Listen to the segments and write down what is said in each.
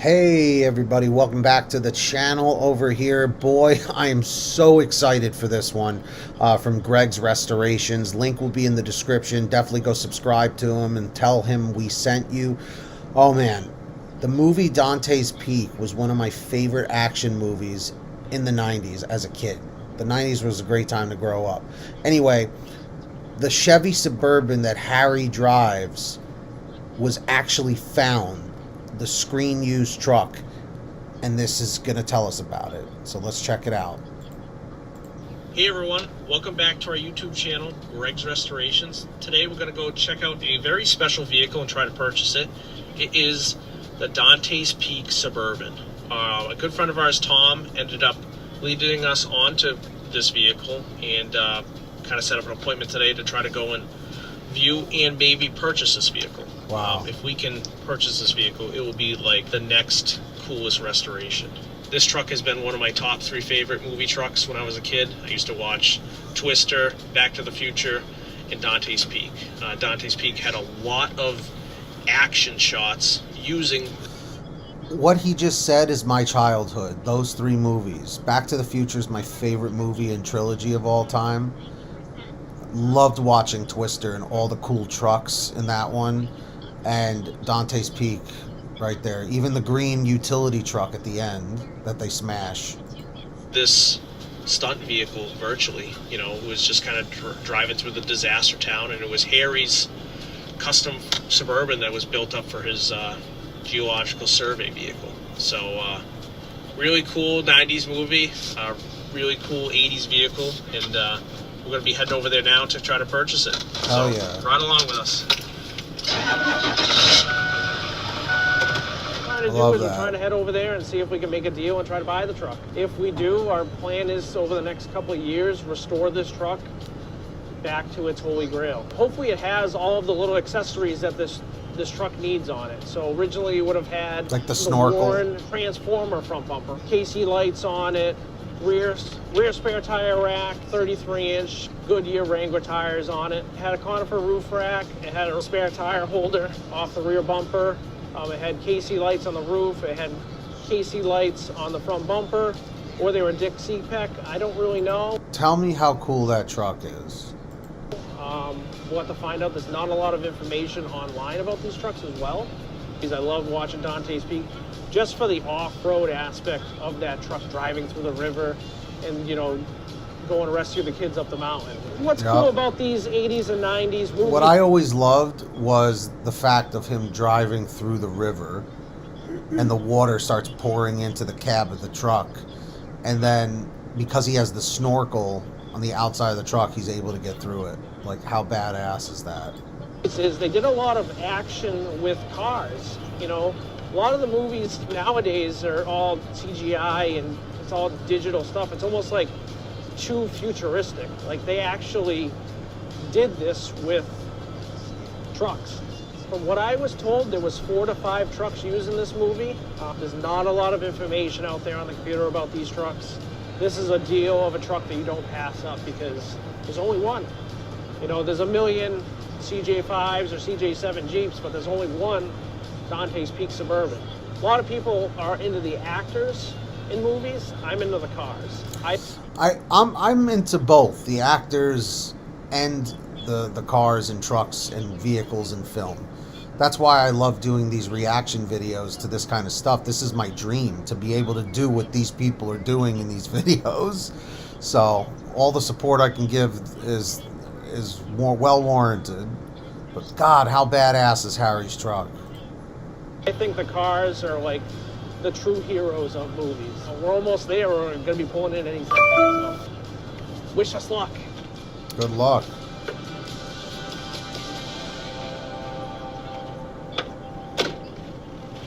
Hey everybody, welcome back to the channel over here. Boy, I am so excited for this one from Greg's Restorations. Link will be in the description. Definitely go subscribe to him and tell him we sent you. Oh man, the movie Dante's Peak was one of my favorite action movies in the 90s as a kid. The 90s was a great time to grow up. Anyway, the Chevy Suburban that Harry drives was actually found, the screen used truck, and this is going to tell us about it. So let's check it out. Hey everyone, welcome back to our YouTube channel, Greg's Restorations. Today we're going to go check out a very special vehicle and try to purchase it. It is the Dante's Peak Suburban. A good friend of ours, Tom, ended up leading us onto this vehicle and kind of set up an appointment today to try to go and view and maybe purchase this vehicle. Wow. If we can purchase this vehicle, it will be like the next coolest restoration. This truck has been one of my top 3 favorite movie trucks when I was a kid. I used to watch Twister, Back to the Future, and Dante's Peak. Dante's Peak had a lot of action shots using... What he just said is my childhood, those 3 movies. Back to the Future is my favorite movie and trilogy of all time. Loved watching Twister and all the cool trucks in that one. And Dante's Peak right there. Even the green utility truck at the end that they smash. This stunt vehicle virtually, was just kind of driving through the disaster town, and it was Harry's custom Suburban that was built up for his geological survey vehicle. So really cool 90s movie, really cool 80s vehicle, and we're going to be heading over there now to try to purchase it. Oh so, yeah. Ride along with us. We're trying to head over there and see if we can make a deal and try to buy the truck. If we do, our plan is over the next couple of years, restore this truck back to its holy grail. Hopefully it has all of the little accessories that this truck needs on it. So originally it would have had like the snorkel, Warren transformer front bumper, KC lights on it, rear spare tire rack, 33-inch Goodyear Wrangler tires on it. It had a conifer roof rack. It had a spare tire holder off the rear bumper. It had KC lights on the roof. It had KC lights on the front bumper, or they were Dick C-Pec. I don't really know. Tell me how cool that truck is. We'll have to find out. There's not a lot of information online about these trucks as well, because I love watching Dante's Peak just for the off-road aspect of that truck driving through the river and, going to rescue the kids up the mountain. What's cool about these 80s and 90s movies? What I always loved was the fact of him driving through the river and the water starts pouring into the cab of the truck. And then because he has the snorkel on the outside of the truck, he's able to get through it. Like, how badass is that? They did a lot of action with cars. A lot of the movies nowadays are all CGI and it's all digital stuff. It's almost like too futuristic. Like, they actually did this with trucks. From what I was told, there was 4 to 5 trucks used in this movie. There's not a lot of information out there on the computer about these trucks. This is a deal of a truck that you don't pass up because there's only one. There's a million CJ5s or CJ7 Jeeps, but there's only one Dante's Peak Suburban. A lot of people are into the actors in movies. I'm into the cars. I'm into both the actors and the cars and trucks and vehicles in film. That's why I love doing these reaction videos to this kind of stuff. This is my dream, to be able to do what these people are doing in these videos. So all the support I can give is more well warranted. But God, how badass is Harry's truck? I think the cars are like the true heroes of movies. We're almost there. We're going to be pulling in any second. So wish us luck. Good luck.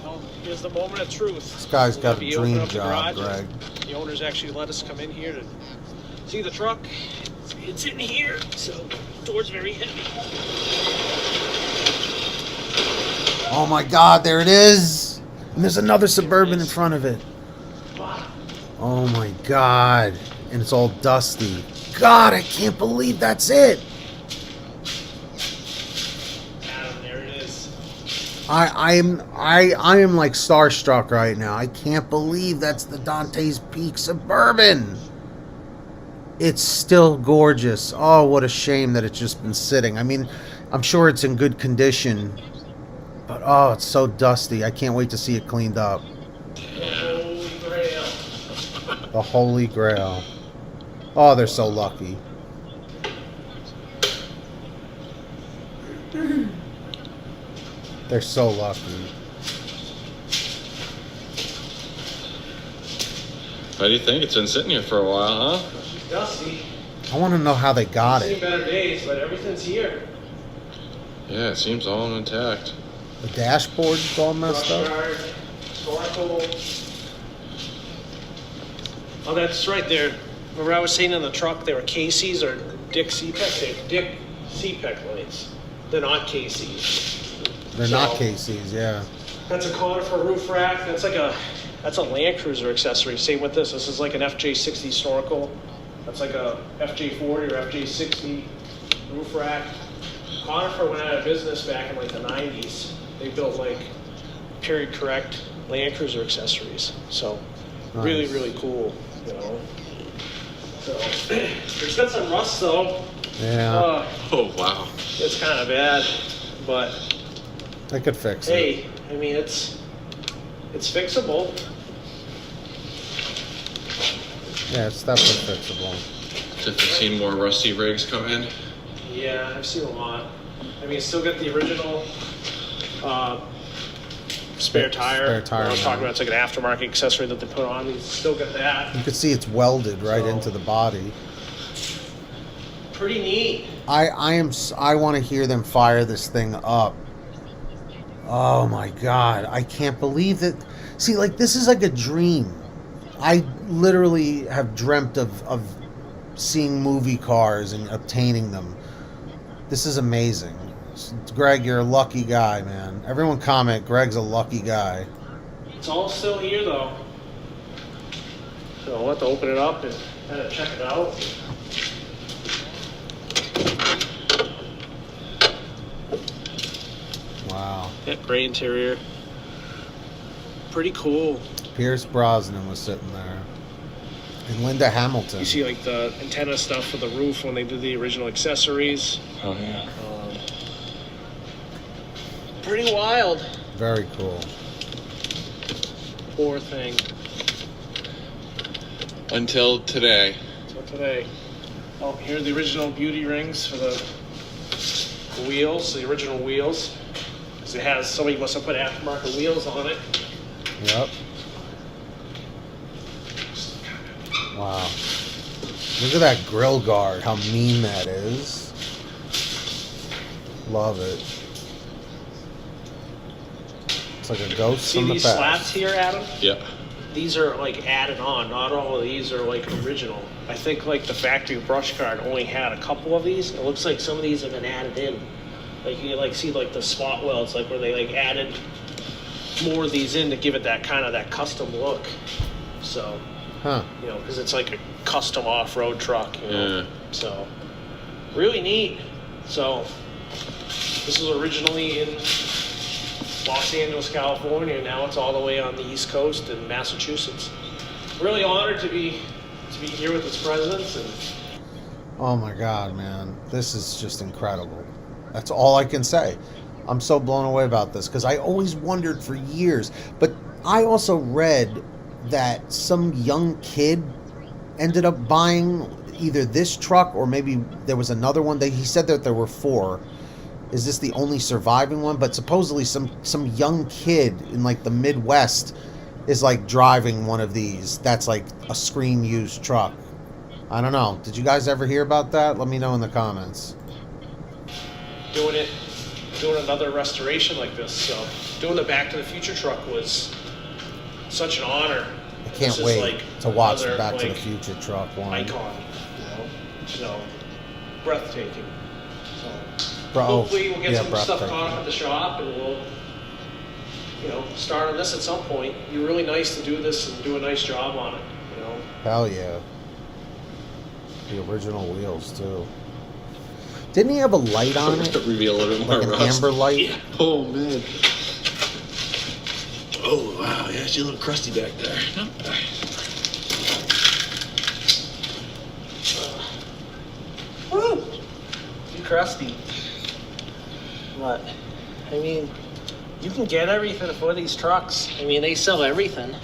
Well, here's the moment of truth. This guy's got a dream job, garage. Greg. The owners actually let us come in here to see the truck. It's in here, so the door's very heavy. Oh my God, there it is. And there's another Suburban in front of it. Wow. Oh my God. And it's all dusty. God, I can't believe that's it. Adam, there it is. I am like starstruck right now. I can't believe that's the Dante's Peak Suburban. It's still gorgeous. Oh, what a shame that it's just been sitting. I mean, I'm sure it's in good condition, but oh, it's so dusty. I can't wait to see it cleaned up. Holy Grail. The Holy Grail. Oh, they're so lucky. They're so lucky. How do you think? It's been sitting here for a while, huh? Dusty. I want to know how they got Seen it. better days, but everything's here. Yeah, it seems all intact. The dashboard's all messed Brush up. guard, snorkel. Oh, that's right there. Remember I was saying in the truck they were Casey's or Dick CPEC? They're Dick CPEC lights. They're not Casey's. They're So, not Casey's, yeah. That's a conifer roof rack. That's a Land Cruiser accessory. Same with this. This is like an FJ60 snorkel. That's like a FJ40 or FJ60 roof rack. Conifer went out of business back in like the 90s. They built like period correct Land Cruiser accessories. So really, Nice. really cool, you know. So it's got some rust though. Yeah. Oh, wow. It's kind of bad, but They could fix it. hey, I mean it's fixable. Yeah, it's definitely fixable. Have you seen more rusty rigs come in? Yeah, I've seen a lot. I mean, it's still got the original spare tire. Spare tire, I was talking yeah. about it's like an aftermarket accessory that they put on. It's still got that. You can see it's welded right So- into the body. Pretty neat. I want to hear them fire this thing up. Oh my god, I can't believe that. See, like, this is like a dream. I literally have dreamt of seeing movie cars and obtaining them. This is amazing. Greg, you're a lucky guy, man. Everyone comment, Greg's a lucky guy. It's all still here though. So I'll have to open it up and kind of check it out. Wow. Yeah, gray interior. Pretty cool. Pierce Brosnan was sitting there. And Linda Hamilton. You see like the antenna stuff for the roof when they did the original accessories. Oh, yeah. Pretty wild. Very cool. Poor thing. Until today. So today, oh, here are the original beauty rings for the wheels, the original wheels. Because it has, somebody must have put aftermarket wheels on it. Yep. Wow. Look at that grill guard, how mean that is. Love it. It's like a ghost See from the these past. slats here, Adam? Yeah. These are like added on. Not all of these are like original. I think like the factory brush card only had a couple of these. It looks like some of these have been added in. Like you like see like the spot welds, like where they like added more of these in to give it that kind of that custom look. So, Huh. you know, because it's like a custom off-road truck, you know. Yeah. So, really neat. So, this was originally in Los Angeles, California. Now it's all the way on the East Coast in Massachusetts. Really honored to be here with its presidents. And Oh my god, man. This is just incredible. That's all I can say. I'm so blown away about this because I always wondered for years. But I also read that some young kid ended up buying either this truck or maybe there was another one. He said that there were 4. Is this the only surviving one? But supposedly some young kid in like the Midwest is like driving one of these. That's like a screen used truck. I don't know. Did you guys ever hear about that? Let me know in the comments. doing another restoration like this. So, doing the Back to the Future truck was such an honor. I can't This is wait like to watch the another, Back to the like, Future truck one. icon, you know. So, breathtaking. So, Bro, hopefully we'll get yeah, some stuff breathtaking. caught up at the shop and we'll, you know, start on this at some point. It'd be really nice to do this and do a nice job on it, you know. Hell yeah. The original wheels too. Didn't he have a light on it? Reveal a little bit more Like an rust. amber light? Yeah. Oh, man. Oh, wow. Yeah, she's a little crusty back there. Woo! Too crusty. But, I mean, you can get everything for these trucks. I mean, they sell everything.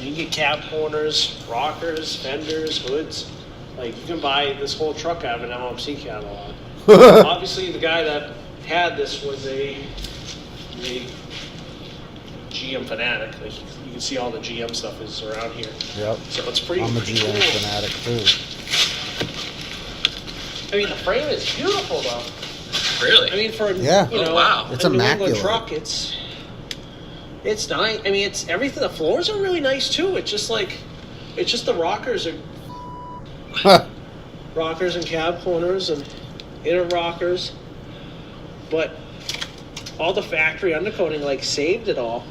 You get cab corners, rockers, fenders, hoods. Like, you can buy this whole truck out of an MMC catalog. Obviously, the guy that had this was a GM fanatic. Like, you can see all the GM stuff is around here. Yep. So it's pretty I'm a pretty GM cool. fanatic too. I mean, the frame is beautiful, though. Really? I mean, for Yeah. you know, wow. It's a New England immaculate. truck, it's nice. I mean, it's everything. The floors are really nice too. It's just the rockers are rockers and cab corners and inner rockers, but all the factory undercoating like saved it all.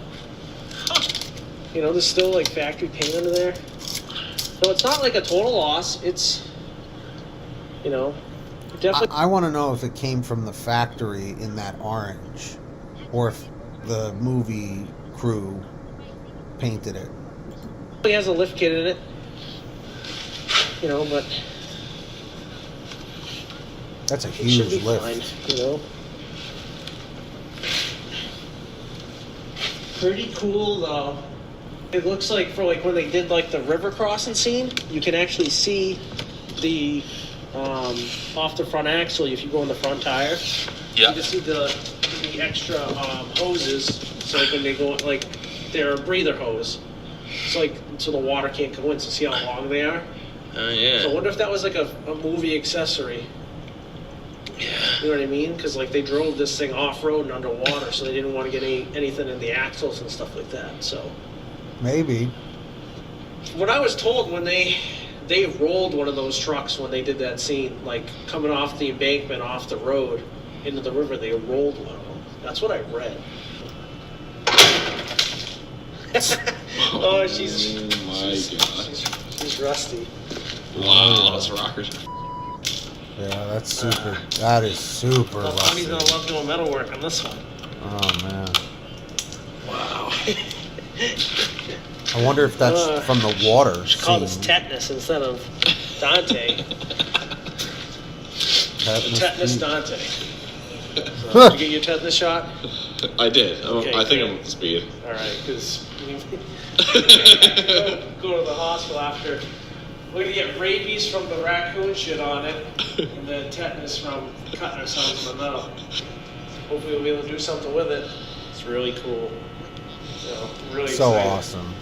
You know, there's still like factory paint under there, so it's not like a total loss. It's, you know, definitely. I want to know if it came from the factory in that orange, or if the movie crew painted it. It has a lift kit in it, you know, but That's a it should huge be lift. fine, you know. Pretty cool though. It looks like for like when they did like the river crossing scene, you can actually see the off the front axle if you go in the front tire. Yeah. You can see the extra hoses. So like when they go like they're a breather hose. It's like so the water can't go in. So see how long they are. Yeah. So I wonder if that was like a movie accessory. Yeah. You know what I mean? Because like they drove this thing off road and underwater, so they didn't want to get anything in the axles and stuff like that. So Maybe. what I was told when they rolled one of those trucks when they did that scene, like coming off the embankment off the road into the river, they rolled one of them. That's what I read. Oh, she's my God. she's rusty. Wow, those rockers. Yeah, that's super. That is super Well, rusty. Tommy's gonna love doing metal work on this one. Oh man. Wow. I wonder if that's from the water. Should call this scene. tetanus instead of Dante. Tetanus Pete. Dante. So, did you get your tetanus shot? I did. Okay, I think good. I'm up to speed. All right, because go to the hospital after. We're gonna get rabies from the raccoon shit on it, and then tetanus from cutting ourselves in the metal. Hopefully, we'll be able to do something with it. It's really cool. So, really So excited. awesome.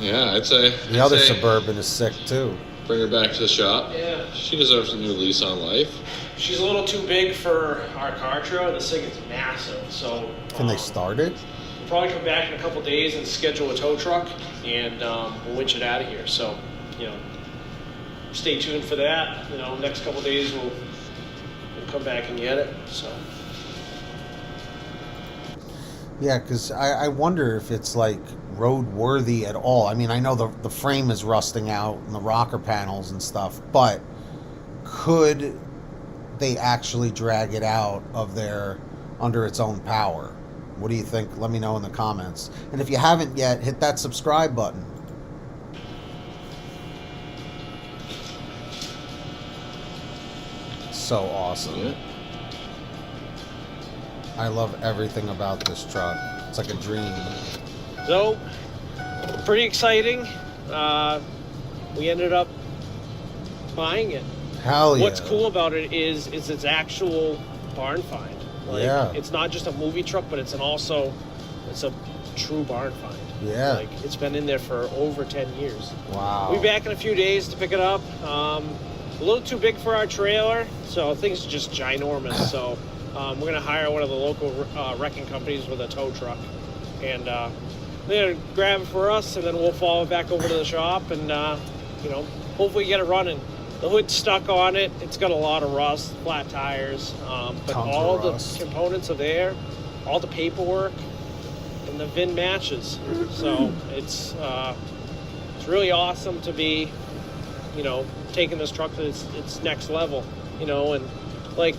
Yeah, I'd say. The other Suburban is sick too. Bring her back to the shop. Yeah. She deserves a new lease on life. She's a little too big for our car trail. This thing is massive, so. Can they start it? We'll probably come back in a couple days and schedule a tow truck, and we'll winch it out of here. So, you know, stay tuned for that. You know, next couple days we'll come back and get it. So. Yeah, because I wonder if it's like roadworthy at all. I mean, I know the frame is rusting out and the rocker panels and stuff, but could they actually drag it out of there under its own power? What do you think? Let me know in the comments. And if you haven't yet, hit that subscribe button. So awesome. Yeah. I love everything about this truck. It's like a dream. So, pretty exciting. We ended up buying it. Hell yeah. What's cool about it is its actual barn find. Like, Yeah. It's not just a movie truck, but it's a true barn find. Yeah. Like, it's been in there for over 10 years. Wow. We'll be back in a few days to pick it up. A little too big for our trailer, so things are just ginormous. So we're going to hire one of the local wrecking companies with a tow truck. And they're going to grab it for us, and then we'll follow back over to the shop and, you know, hopefully get it running. The hood's stuck on it. It's got a lot of rust, flat tires. But Tons of all the rust. components are there, all the paperwork, and the VIN matches. So it's really awesome to be, you know, taking this truck to its next level, you know, and like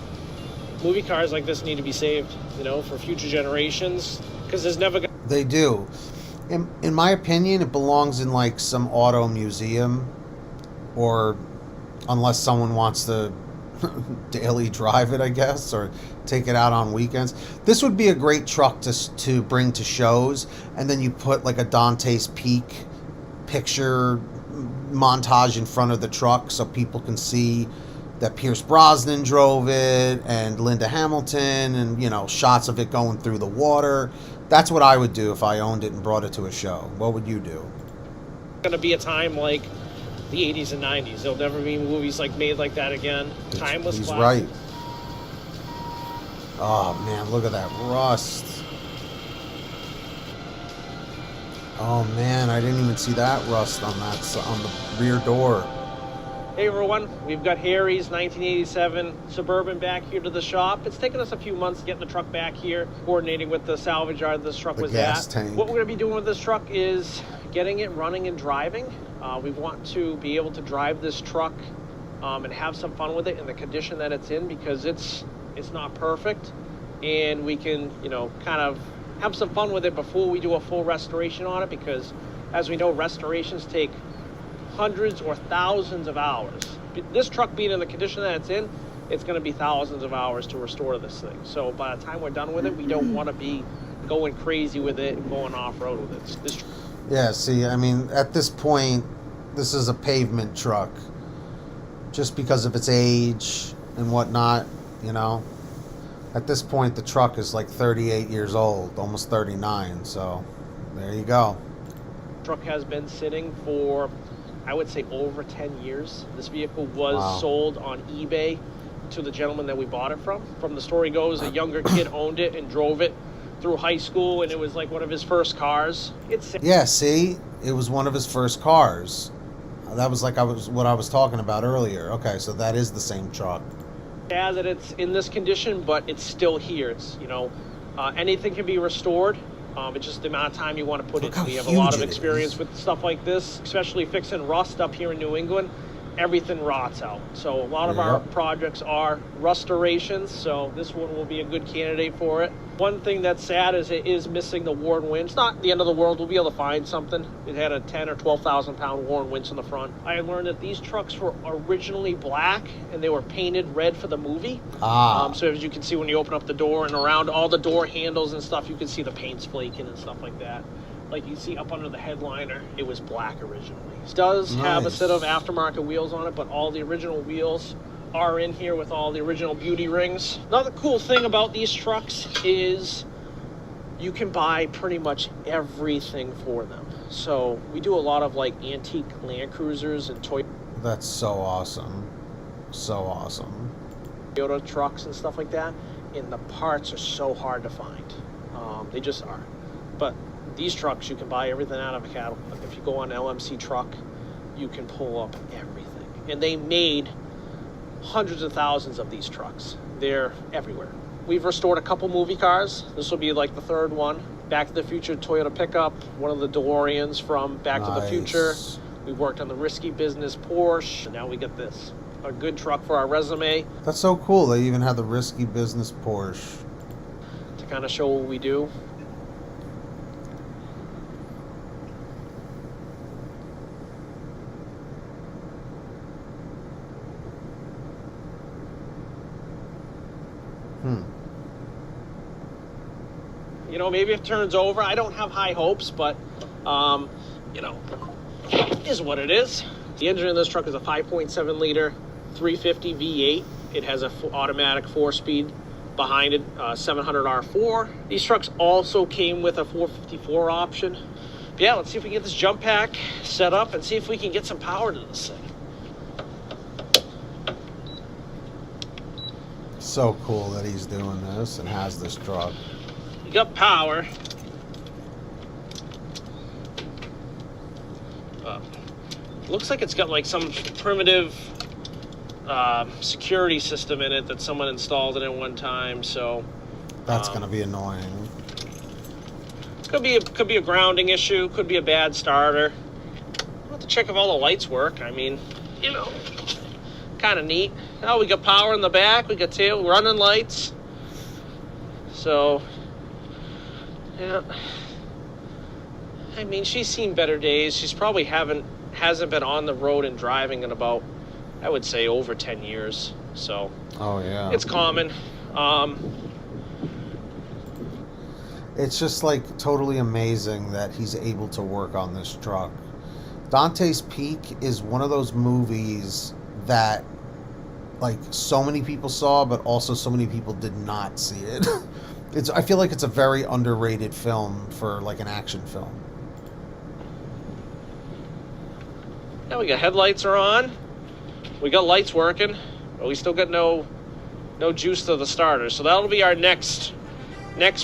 movie cars like this need to be saved, you know, for future generations, because there's never They do. In my opinion, it belongs in like some auto museum, or unless someone wants to daily drive it, I guess, or take it out on weekends. This would be a great truck to bring to shows, and then you put like a Dante's Peak picture montage in front of the truck so people can see that Pierce Brosnan drove it and Linda Hamilton, and shots of it going through the water. That's what I would do if I owned it and brought it to a show. What would you do? Going to be a time like the 80s and 90s. There'll never be movies like made like that again. Timeless. He's classic. right. Oh man, look at that rust. Oh man, I didn't even see that rust on the rear door. Hey everyone, we've got Harry's 1987 Suburban back here to the shop. It's taken us a few months to get the truck back here, coordinating with the salvage yard this truck was gas at. tank. What we're going to be doing with this truck is getting it running and driving. We want to be able to drive this truck and have some fun with it in the condition that it's in, because it's not perfect, and we can kind of have some fun with it before we do a full restoration on it, because as we know, restorations take hundreds or thousands of hours. This truck being in the condition that it's in, it's going to be thousands of hours to restore this thing. So by the time we're done with it, we don't want to be going crazy with it and going off-road with it. Yeah, see, I mean, at this point, this is a pavement truck. Just because of its age and whatnot, At this point, the truck is like 38 years old, almost 39, so there you go. Truck has been sitting for, I would say, over 10 years. This vehicle was sold on eBay to the gentleman that we bought it from. From the story goes, a younger kid owned it and drove it through high school, and it was like one of his first cars. Yeah, see, it was one of his first cars. That was what I was talking about earlier. Okay, so that is the same truck. Yeah, that it's in this condition, but it's still here. It's anything can be restored. It's just the amount of time you want to put in. We have a lot of experience with stuff like this, especially fixing rust up here in New England. Everything rots out. So a lot of our projects are restorations, so this one will be a good candidate for it. One thing that's sad is it is missing the Warren winch. Not the end of the world. We'll be able to find something. It had a 10 or 12,000 pound Warren winch in the front. I learned that these trucks were originally black and they were painted red for the movie. So as you can see when you open up the door, and around all the door handles and stuff, you can see the paint's flaking and stuff like that. Like you see up under the headliner, it was black originally. It does have a set of aftermarket wheels on it, but all the original wheels are in here with all the original beauty rings. Another cool thing about these trucks is you can buy pretty much everything for them. So we do a lot of like antique Land Cruisers and Toyota. That's so awesome. So awesome. Toyota trucks and stuff like that, and the parts are so hard to find. They just are. But these trucks, you can buy everything out of a catalog. If you go on LMC Truck, you can pull up everything. And they made hundreds of thousands of these trucks. They're everywhere. We've restored a couple movie cars. This will be like the third one. Back to the Future Toyota pickup, one of the DeLoreans from Back to the Future. We worked on the Risky Business Porsche, and now we get this. A good truck for our resume. That's so cool. They even had the Risky Business Porsche. To kind of show what we do. Maybe if it turns over, I don't have high hopes, but, is what it is. The engine in this truck is a 5.7 liter 350 V8. It has an automatic 4-speed behind it, 700 R4. These trucks also came with a 454 option. But yeah, let's see if we can get this jump pack set up and see if we can get some power to this thing. So cool that he's doing this and has this truck. You got power. Looks like it's got like some primitive security system in it that someone installed it at one time. So that's gonna be annoying. Could be a grounding issue. Could be a bad starter. We'll have to check if all the lights work. I mean, kind of neat. Oh, we got power in the back. We got tail running lights. So, yeah. I mean, she's seen better days. She's probably hasn't been on the road and driving in about, I would say, over 10 years. So Oh, yeah. it's common. It's just like totally amazing that he's able to work on this truck. Dante's Peak is one of those movies that like so many people saw, but also so many people did not see it. I feel like it's a very underrated film for like an action film. Now we got headlights are on. We got lights working, but we still got no juice to the starter. So that'll be our next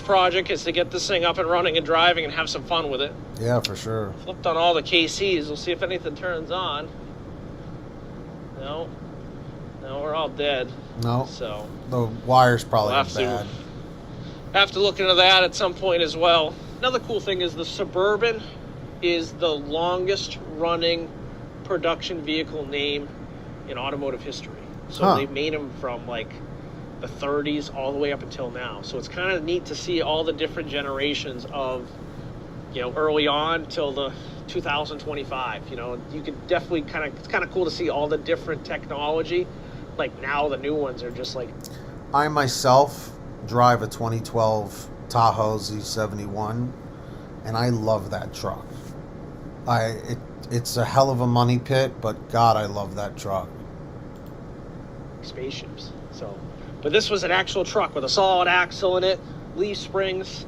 project, is to get this thing up and running and driving and have some fun with it. Yeah, for sure. Flipped on all the KCs. We'll see if anything turns on. No, we're all dead. No, So the wire's probably we'll have to look into that at some point as well. Another cool thing is the Suburban is the longest running production vehicle name in automotive history. So they've made them from like the 30s all the way up until now. So it's kind of neat to see all the different generations of, early on till the 2025. You could definitely it's kind of cool to see all the different technology. Like now the new ones are just like... I myself drive a 2012 Tahoe Z71, and I love that truck. It's a hell of a money pit, but God, I love that truck. spaceships. But this was an actual truck with a solid axle in it, leaf springs,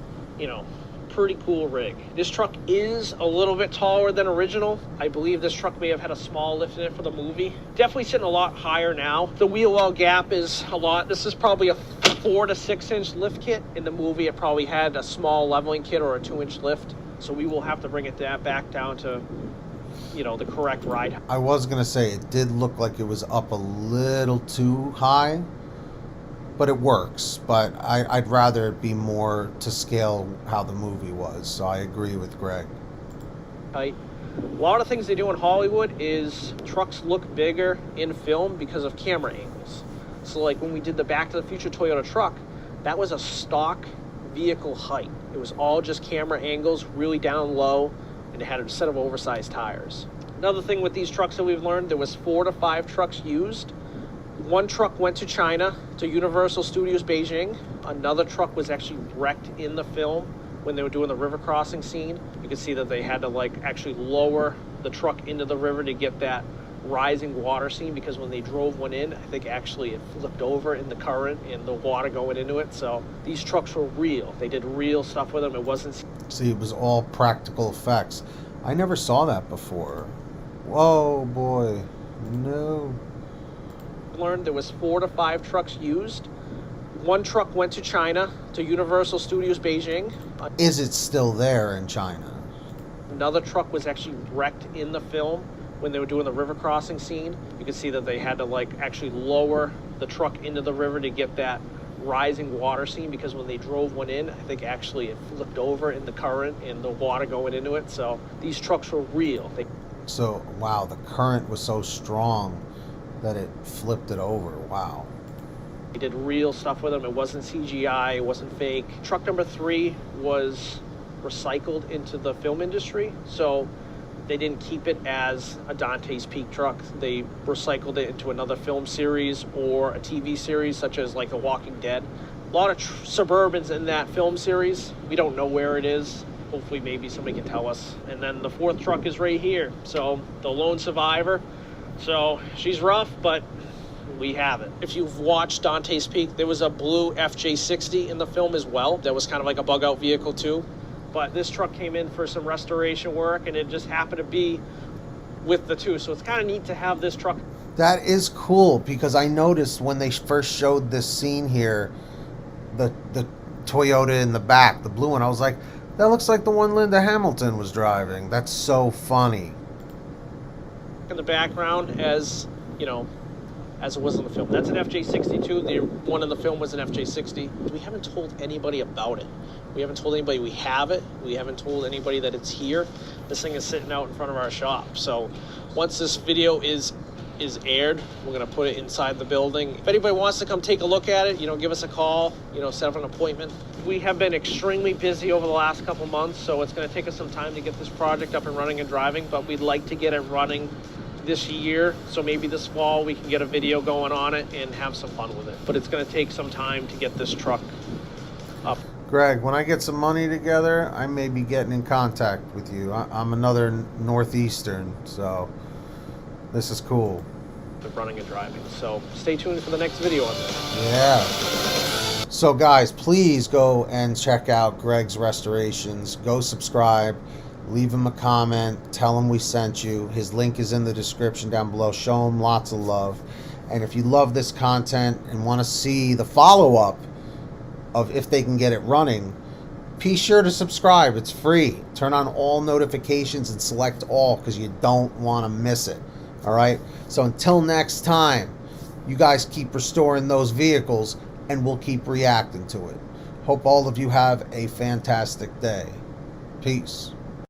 pretty cool rig. This truck is a little bit taller than original. I believe this truck may have had a small lift in it for the movie. Definitely sitting a lot higher now. The wheel well gap is a lot. This is probably a 4 to 6 inch lift kit. In the movie, it probably had a small leveling kit or a 2-inch lift. So we will have to bring it back down to, the correct ride. I was going to say it did look like it was up a little too high, but it works. But I'd rather it be more to scale how the movie was. So I agree with Greg. Right. A lot of things they do in Hollywood is trucks look bigger in film because of camera angles. So like when we did the Back to the Future Toyota truck, that was a stock vehicle height. It was all just camera angles, really down low, and it had a set of oversized tires. Another thing with these trucks that we've learned, there was 4 to 5 trucks used. One truck went to China, to Universal Studios Beijing. Another truck was actually wrecked in the film when they were doing the river crossing scene. You can see that they had to actually lower the truck into the river to get that rising water scene, because when they drove one in, I think actually it flipped over in the current and the water going into it. So these trucks were real. They did real stuff with them. It wasn't... See, it was all practical effects. I never saw that before. Whoa, boy. No. Learned there was 4 to 5 trucks used. One truck went to China, to Universal Studios Beijing. Is it still there in China? Another truck was actually wrecked in the film when they were doing the river crossing scene. You can see that they had to actually lower the truck into the river to get that rising water scene, because when they drove one in, I think actually it flipped over in the current and the water going into it. So these trucks were real. So, wow, the current was so strong that it flipped it over. Wow. They did real stuff with them. It wasn't CGI, it wasn't fake. Truck number 3 was recycled into the film industry. So they didn't keep it as a Dante's Peak truck. They recycled it into another film series or a TV series, such as The Walking Dead. A lot of Suburbans in that film series. We don't know where it is. Hopefully maybe somebody can tell us. And then the 4th truck is right here. So the lone survivor. So she's rough, but we have it. If you've watched Dante's Peak, there was a blue FJ60 in the film as well. That was kind of like a bug out vehicle too. But this truck came in for some restoration work, and it just happened to be with the 2. So it's kind of neat to have this truck. That is cool, because I noticed when they first showed this scene here, the Toyota in the back, the blue one, I was like, that looks like the one Linda Hamilton was driving. That's so funny. In the background, as as it was in the film. That's an FJ62. The one in the film was an FJ60. We haven't told anybody about it. We haven't told anybody we have it. We haven't told anybody that it's here. This thing is sitting out in front of our shop. So once this video is is aired. We're going to put it inside the building. If anybody wants to come take a look at it, give us a call, set up an appointment. We have been extremely busy over the last couple months, so it's going to take us some time to get this project up and running and driving, but we'd like to get it running this year, so maybe this fall we can get a video going on it and have some fun with it. But it's going to take some time to get this truck up. Greg, when I get some money together, I may be getting in contact with you. I'm another Northeastern, so this is cool. Running and driving. So stay tuned for the next video on this. Yeah. So guys, please go and check out Greg's Restorations. Go subscribe. Leave him a comment. Tell him we sent you. His link is in the description down below. Show him lots of love. And if you love this content and want to see the follow-up of if they can get it running, be sure to subscribe. It's free. Turn on all notifications and select all because you don't want to miss it. All right? So until next time, you guys keep restoring those vehicles and we'll keep reacting to it. Hope all of you have a fantastic day. Peace.